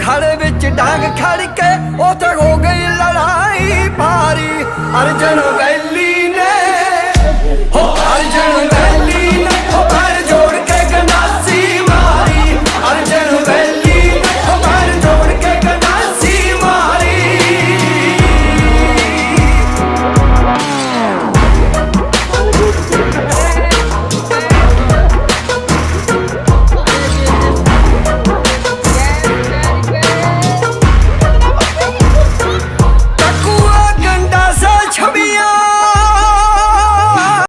ਖੜੇ ਵਿੱਚ ਡਾਂਗ ਖੜ ਕੇ ਉੱਥੇ ਹੋ ਗਈ ਲੜਾਈ ਭਾਰੀ। ਅਰਜਨ ਗਏ